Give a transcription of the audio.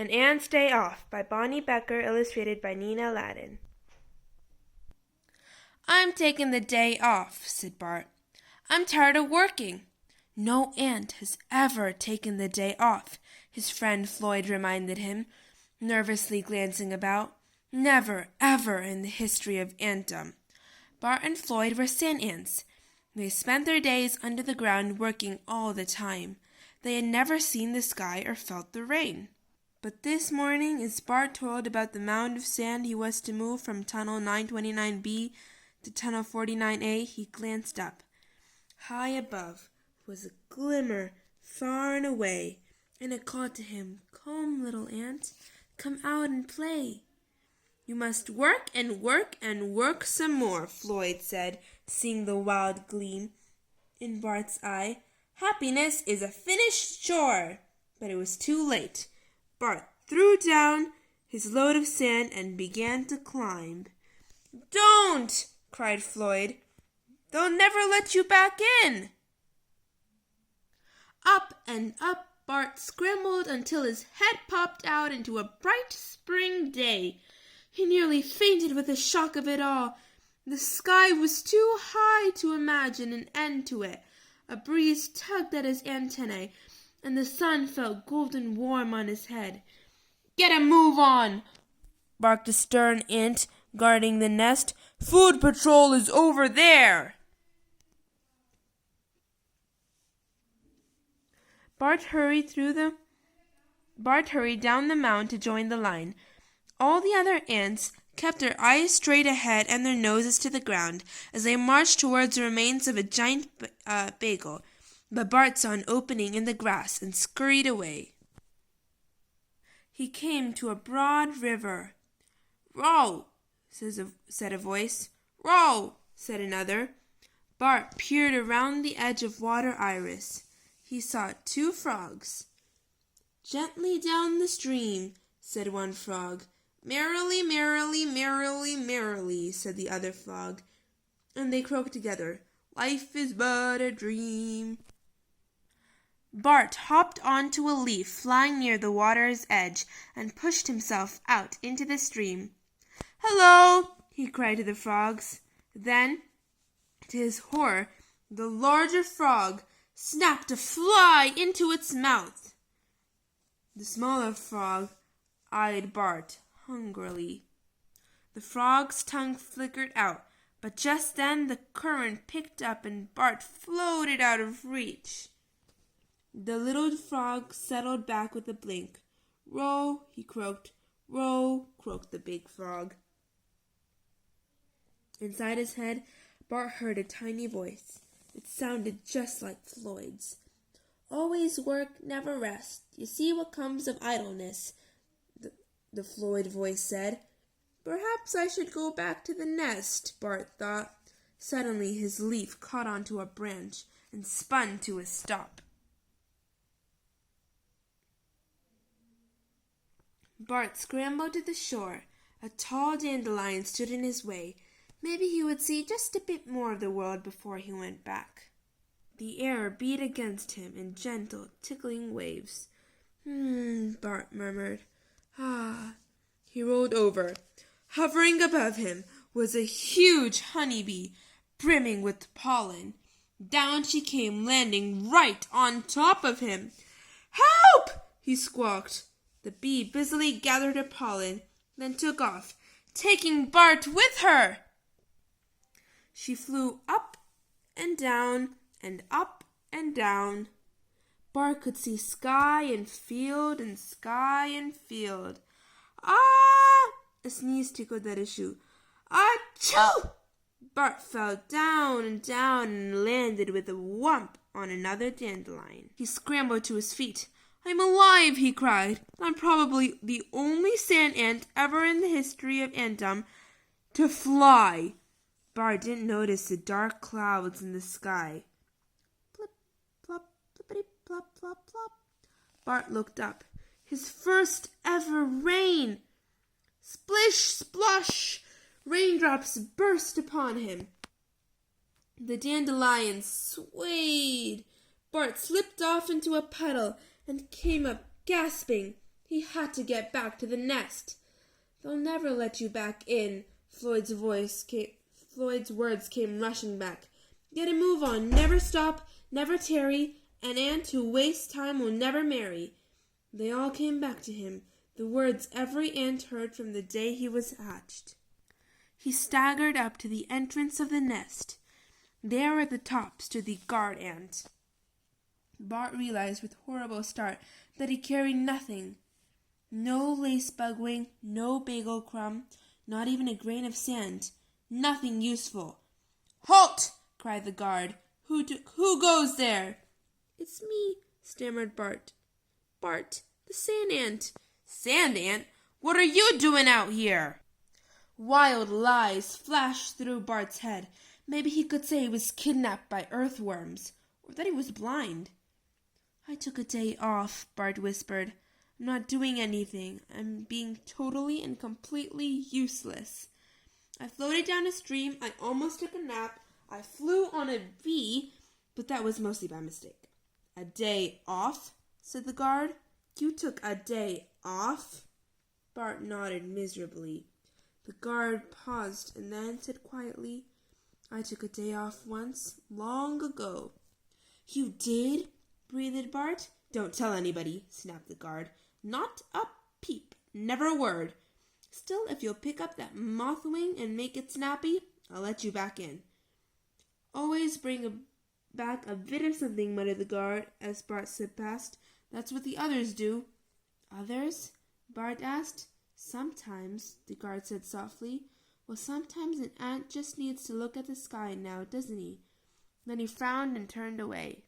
An Ant's Day Off by Bonny, Becker, illustrated by Nina Ladin. "I'm taking the day off," said Bart. "I'm tired of working." "No ant has ever taken the day off," his friend Floyd reminded him, nervously glancing about. "Never, ever in the history of antdom." Bart and Floyd were sand ants. They spent their days under the ground working all the time. They had never seen the sky or felt the rain. But this morning, as Bart told about the mound of sand he was to move from Tunnel 929B to Tunnel 49A, he glanced up. High above was a glimmer far and away, and it called to him, "Come, little ant, come out and play." "You must work and work and work some more," Floyd said, seeing the wild gleam in Bart's eye. "Happiness is a finished chore." But it was too late. Bart threw down his load of sand and began to climb. "Don't!" cried Floyd. "They'll never let you back in." Up and up Bart scrambled until his head popped out into a bright spring day. He nearly fainted with the shock of it all. The sky was too high to imagine an end to it. A breeze tugged at his antennae, and the sun felt golden warm on his head. "Get a move on!" barked a stern ant guarding the nest. "Food patrol is over there!" Bart hurried down the mound to join the line. All the other ants kept their eyes straight ahead and their noses to the ground as they marched towards the remains of a giant bagel. But Bart saw an opening in the grass and scurried away. He came to a broad river. "Row!" said a voice. "Row!" said another. Bart peered around the edge of water iris. He saw 2 frogs. "Gently down the stream," said one frog. "Merrily, merrily, merrily, merrily," said the other frog. And they croaked together, "Life is but a dream." Bart hopped onto a leaf flying near the water's edge and pushed himself out into the stream. "Hello!" he cried to the frogs. Then, to his horror, the larger frog snapped a fly into its mouth. The smaller frog eyed Bart hungrily. The frog's tongue flickered out, but just then the current picked up and Bart floated out of reach. The little frog settled back with a blink. "Row," he croaked. "Row," croaked the big frog. Inside his head, Bart heard a tiny voice. It sounded just like Floyd's. "Always work, never rest. You see what comes of idleness," the Floyd voice said. "Perhaps I should go back to the nest," Bart thought. Suddenly his leaf caught onto a branch and spun to a stop. Bart scrambled to the shore. A tall dandelion stood in his way. Maybe he would see just a bit more of the world before he went back. The air beat against him in gentle, tickling waves. Bart murmured. He rolled over. Hovering above him was a huge honeybee, brimming with pollen. Down she came, landing right on top of him. "Help!" he squawked. The bee busily gathered her pollen, then took off, taking Bart with her. She flew up and down and up and down. Bart could see sky and field and sky and field. "Ah!" A sneeze tickled at his shoe. "Achoo!" Bart fell down and landed with a whump on another dandelion. He scrambled to his feet. "I'm alive!" he cried. "I'm probably the only sand ant ever in the history of antdom to fly." Bart didn't notice the dark clouds in the sky. Plip, plop, plippity, plop, plop, plop. Bart looked up. His first ever rain! Splish, splosh! Raindrops burst upon him. The dandelion swayed. Bart slipped off into a puddle and came up gasping. He had to get back to the nest. "They'll never let you back in," Floyd's words came rushing back. "Get a move on. Never stop, never tarry. An ant who wastes time will never marry." They all came back to him, the words every ant heard from the day he was hatched. He staggered up to the entrance of the nest. There at the top stood the guard ant. Bart realized with horrible start that he carried nothing. No lace bugwing, no bagel crumb, not even a grain of sand. Nothing useful. "Halt!" cried the guard. Who goes there?" "It's me," stammered Bart. "Bart, the sand ant." "Sand ant? What are you doing out here?" Wild lies flashed through Bart's head. Maybe he could say he was kidnapped by earthworms, or that he was blind. "I took a day off," Bart whispered. "I'm not doing anything. I'm being totally and completely useless. I floated down a stream. I almost took a nap. I flew on a bee, but that was mostly by mistake." "A day off?" said the guard. "You took a day off?" Bart nodded miserably. The guard paused and then said quietly, "I took a day off once, long ago." "You did?" breathed Bart. "Don't tell anybody," snapped the guard. "Not a peep, never a word. Still, if you'll pick up that moth wing and make it snappy, I'll let you back in." "Always bring back a bit of something," muttered the guard as Bart slipped past. "That's what the others do." "Others?" Bart asked. "Sometimes," the guard said softly. "Well, sometimes an ant just needs to look at the sky now, doesn't he?" Then he frowned and turned away.